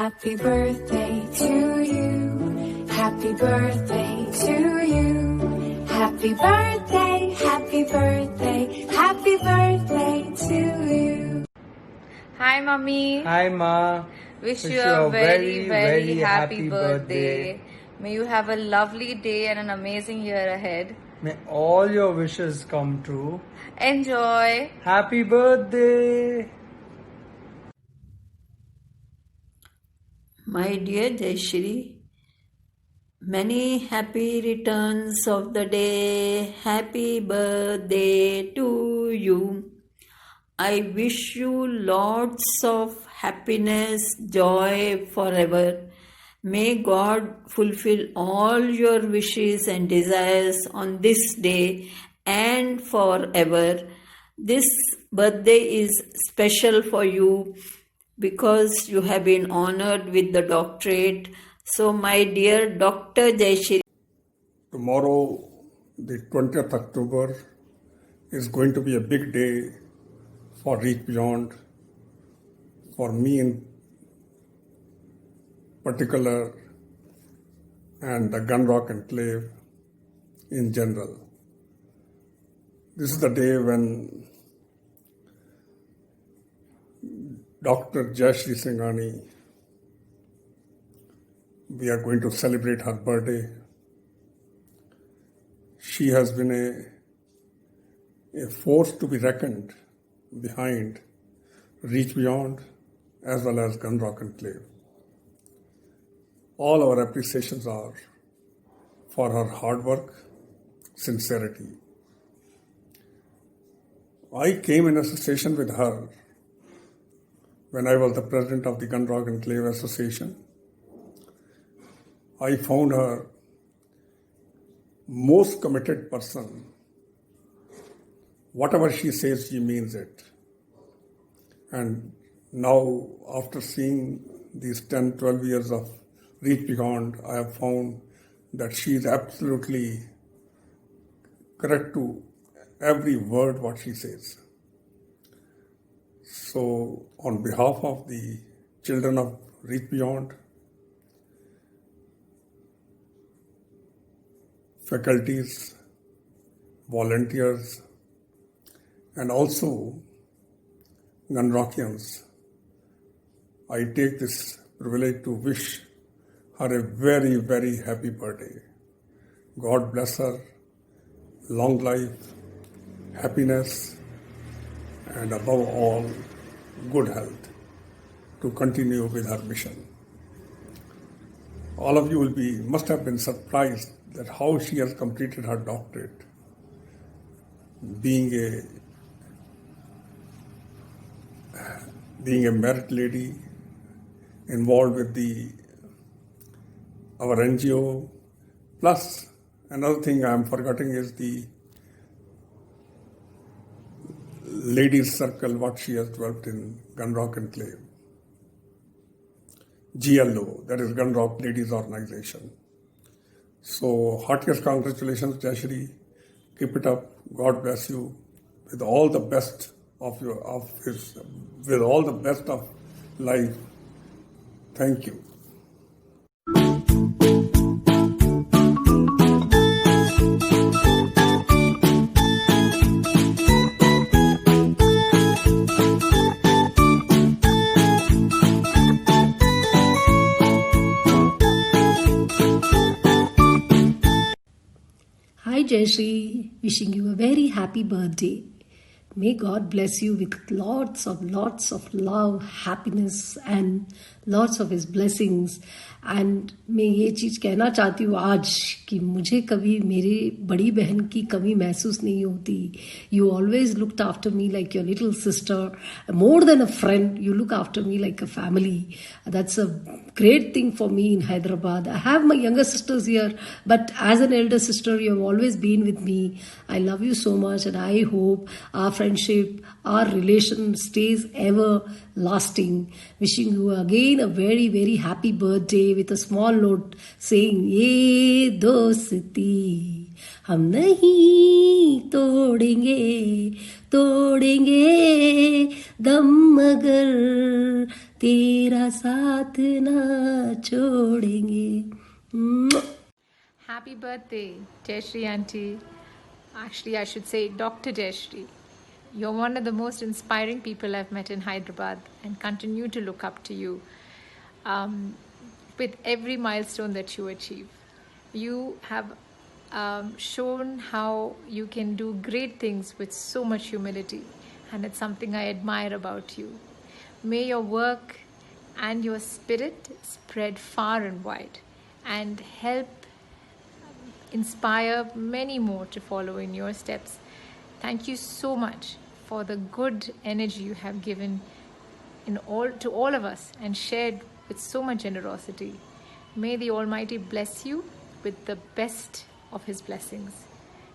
Happy birthday to you. Happy birthday to you. Happy birthday, happy birthday, happy birthday to you. Hi, Mummy. Hi, Ma. Wish you a very, very happy birthday. May you have a lovely day and an amazing year ahead. May all your wishes come true. Enjoy. Happy birthday. My dear Jayashri, many happy returns of the day. Happy birthday to you. I wish you lots of happiness, joy forever. May God fulfill all your wishes and desires on this day and forever. This birthday is special for you because you have been honored with the doctorate. So, my dear Dr. Jayashri, tomorrow, the 20th October, is going to be a big day for Reach Beyond, for me in particular, and the Gunrock Enclave in general. This is the day when Dr. Jayashri Singhani, we are going to celebrate her birthday. She has been a force to be reckoned behind Reach Beyond as well as Gunrock Enclave. All our appreciations are for her hard work, sincerity. I came in association with her when I was the president of the Gunrock Enclave Association. I found her most committed person. Whatever she says, she means it. And now, after seeing these 10, 12 years of Reach Beyond, I have found that she is absolutely correct to every word what she says. So, on behalf of the children of Reach Beyond, faculties, volunteers, and also Gunrockians, I take this privilege to wish her a very, very happy birthday. God bless her, long life, happiness, and above all, good health to continue with her mission. All of you must have been surprised that how she has completed her doctorate, being a merit lady, involved with our NGO, plus another thing I am forgetting is the ladies circle what she has developed in Gunrock Enclave. GLO, that is Gunrock Ladies Organization. So, heartiest congratulations, Jayashri. Keep it up. God bless you with all the best with all the best of life. Thank you. Hi Jayashri, wishing you a very happy birthday. May God bless you with lots of love, happiness and lots of His blessings. And मैं ये चीज़ कहना चाहती हूँ आज कि मुझे कभी मेरी बड़ी बहन की कमी महसूस नहीं होती. You always looked after me like your little sister, more than a friend. You look after me like a family. That's a great thing for me in Hyderabad. I have my younger sisters here, but as an elder sister, you have always been with me. I love you so much, and I hope our friendship, our relation stays ever lasting. Wishing you again a very, very happy birthday with a small note saying, ये दोस्ती हम नहीं तोड़ेंगे, तोड़ेंगे दम मगर तेरा साथ ना छोड़ेंगे. Happy birthday, Jayashree Auntie. Actually, I should say Dr. Jayashree. You're one of the most inspiring people I've met in Hyderabad and continue to look up to you with every milestone that you achieve. You have shown how you can do great things with so much humility, and it's something I admire about you. May your work and your spirit spread far and wide and help inspire many more to follow in your steps. Thank you so much for the good energy you have given to all of us and shared with so much generosity. May the Almighty bless you with the best of His blessings.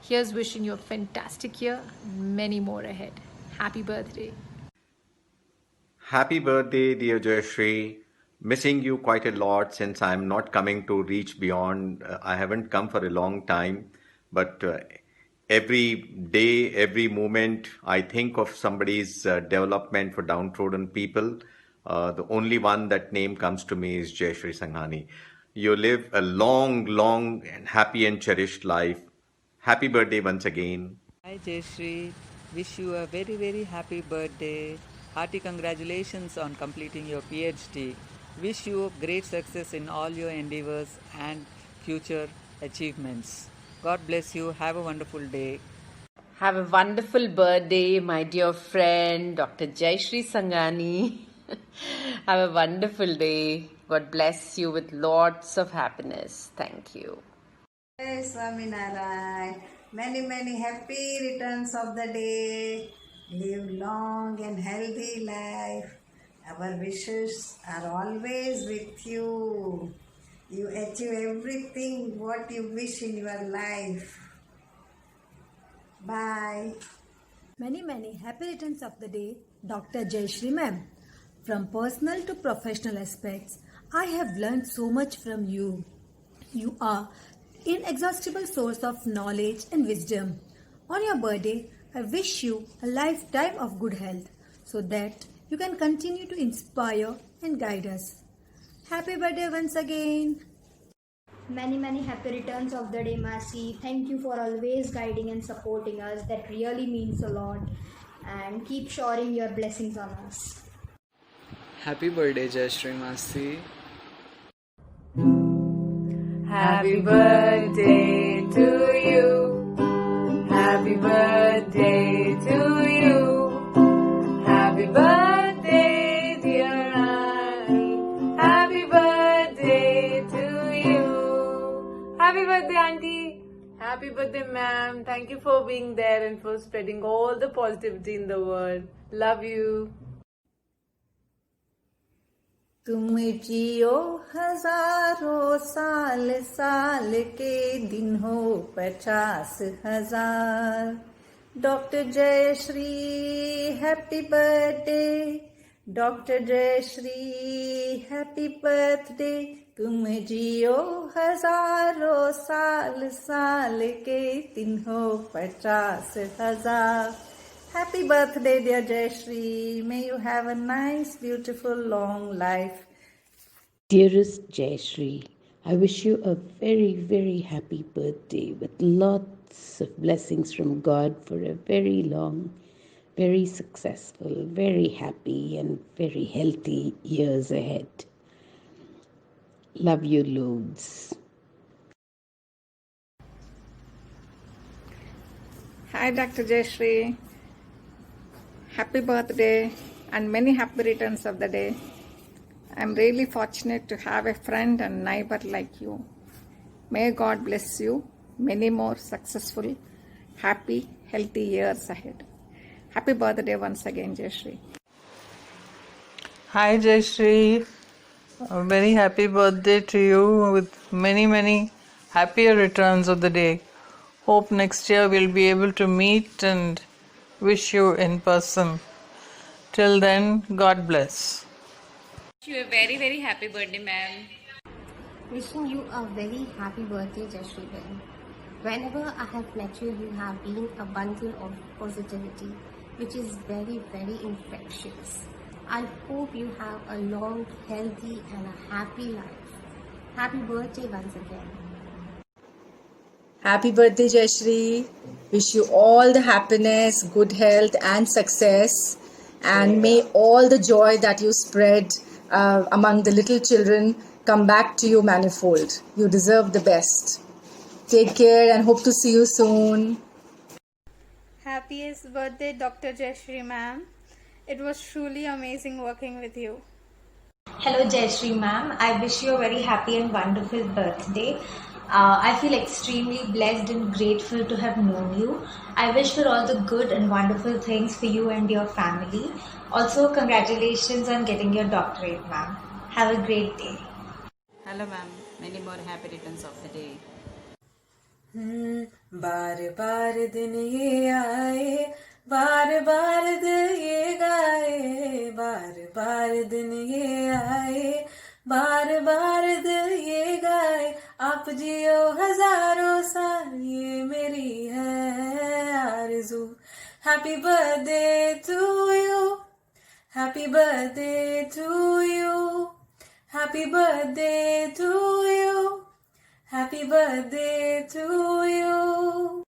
Here's wishing you a fantastic year, many more ahead. Happy birthday. Happy birthday, dear Jayashree. Missing you quite a lot since I'm not coming to Reach Beyond. I haven't come for a long time, but every day, every moment, I think of somebody's development for downtrodden people. The only one that name comes to me is Jayashree Sanghani. You live a long, long and happy and cherished life. Happy birthday once again. Hi Jayashree, wish you a very very happy birthday. Hearty congratulations on completing your PhD. Wish you great success in all your endeavors and future achievements. God bless you. Have a wonderful day. Have a wonderful birthday, my dear friend, Dr. Jayashree Sanghani. Have a wonderful day. God bless you with lots of happiness. Thank you. Hey Swaminarayan, many happy returns of the day. Live long and healthy life. Our wishes are always with you. You achieve everything what you wish in your life. Bye. Many happy returns of the day, Dr. Jayashree ma'am. From personal to professional aspects, I have learned so much from you. You are inexhaustible source of knowledge and wisdom. On your birthday, I wish you a lifetime of good health so that you can continue to inspire and guide us. Happy birthday once again. Many happy returns of the day, Masi. Thank you for always guiding and supporting us. That really means a lot. And keep showering your blessings on us. Happy birthday, Jayashree Masi. Happy birthday to you. Happy birthday to you. Happy birthday, dear Annie. Happy birthday to you. Happy birthday, Auntie. Happy birthday, ma'am. Thank you for being there and for spreading all the positivity in the world. Love you. तुम जियो हजारों साल साल के दिन हो 50,000. Dr. Jayashree, happy birthday. Dr. Jayashree, happy birthday. तुम जियो हजारों साल साल के दिन हो 50,000. Happy birthday, dear Jayashree. May you have a nice, beautiful, long life. Dearest Jayashree, I wish you a very, very happy birthday with lots of blessings from God for a very long, very successful, very happy, and very healthy years ahead. Love you loads. Hi Dr. Jayashree. Happy birthday and many happy returns of the day. I'm really fortunate to have a friend and neighbor like you. May God bless you. Many more successful, happy, healthy years ahead. Happy birthday once again, Jayashree. Hi, Jayashree. A very happy birthday to you with many happier returns of the day. Hope next year we'll be able to meet and wish you in person. Till then, God bless. Wish you a very happy birthday, ma'am. Wishing you a very happy birthday, Jayashree Ben. Whenever I have met you, you have been a bundle of positivity, which is very infectious. I hope you have a long, healthy, and a happy life. Happy birthday once again. Happy birthday, Jayashree. Wish you all the happiness, good health, and success. And may all the joy that you spread among the little children come back to you manifold. You deserve the best. Take care and hope to see you soon. Happiest birthday, Dr. Jayashree ma'am. It was truly amazing working with you. Hello Jayashree ma'am, I wish you a very happy and wonderful birthday. I feel extremely blessed and grateful to have known you. I wish for all the good and wonderful things for you and your family. Also, congratulations on getting your doctorate, ma'am. Have a great day. Hello ma'am, many more happy returns of the day. बार बार दिन ये आए, बार बार दिल ये गाए, बार बार दिन ये आए, बार बार दिल ये गाए, आप जियो हजारों साल, ये मेरी है आरज़ू. Happy birthday to you, happy birthday to you, happy birthday to you. Happy birthday to you.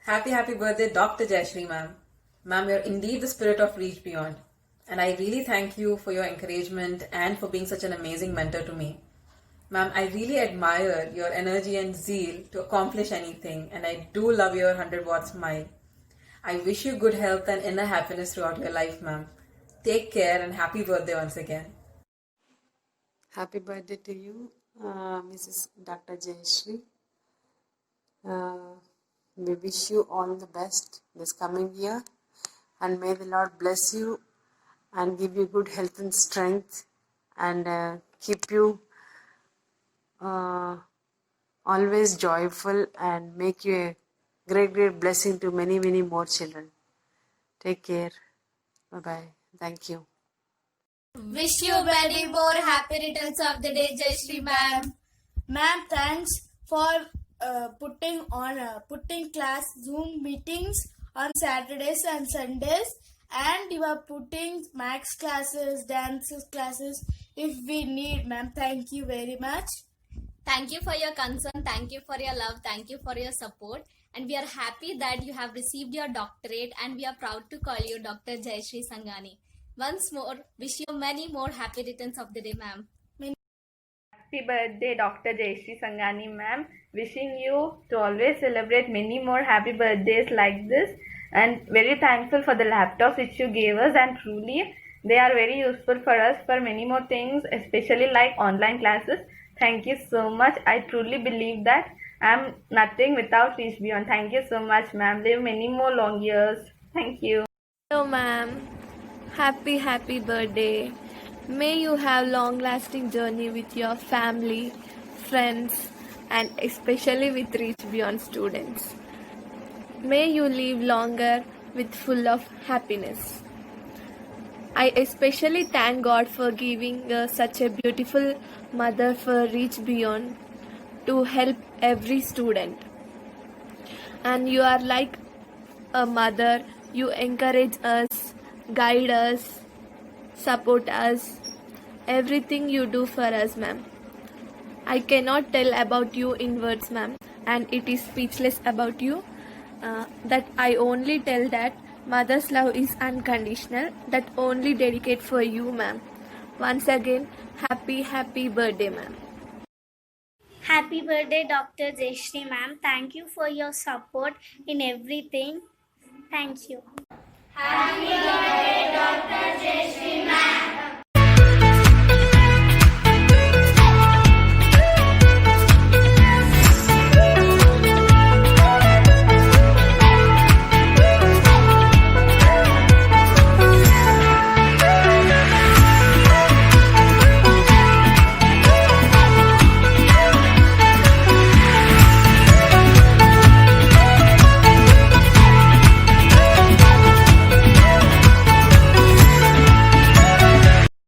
Happy birthday, Dr. Jayashree ma'am. Ma'am, you're indeed the spirit of Reach Beyond. And I really thank you for your encouragement and for being such an amazing mentor to me. Ma'am, I really admire your energy and zeal to accomplish anything, and I do love your 100-watt smile. I wish you good health and inner happiness throughout your life, ma'am. Take care and happy birthday once again. Happy birthday to you, Mrs. Dr. Jayashree. We wish you all the best this coming year, and may the Lord bless you and give you good health and strength, and keep you always joyful, and make you a great blessing to many more children. Take care. Bye-bye. Thank you. Wish you many more happy returns of the day, Jayashree ma'am. Ma'am, thanks for putting class Zoom meetings on Saturdays and Sundays, and you are putting maths classes, dance classes if we need, ma'am. Thank you very much. Thank you for your concern, thank you for your love, thank you for your support, and we are happy that you have received your doctorate, and we are proud to call you Dr. Jayashree Sangani. Once more, wish you many more happy returns of the day, ma'am. Happy birthday, Dr. Jayashree Sangani, ma'am. Wishing you to always celebrate many more happy birthdays like this, and very thankful for the laptops which you gave us, and truly they are very useful for us for many more things, especially like online classes. Thank you so much. I truly believe that I am nothing without Reach Beyond. Thank you so much, ma'am. Live many more long years. Thank you. Hello, ma'am. Happy birthday. May you have long-lasting journey with your family, friends, and especially with Reach Beyond students. May you live longer with full of happiness. I especially thank God for giving such a beautiful mother for Reach Beyond to help every student. And you are like a mother. You encourage us, guide us, support us, everything you do for us, ma'am. I cannot tell about you in words, ma'am, and it is speechless about you. That I only tell that mother's love is unconditional, that only dedicate for you, ma'am. Once again, happy birthday, ma'am. Happy birthday, Dr. Jayashree ma'am. Thank you for your support in everything. Thank you. Happy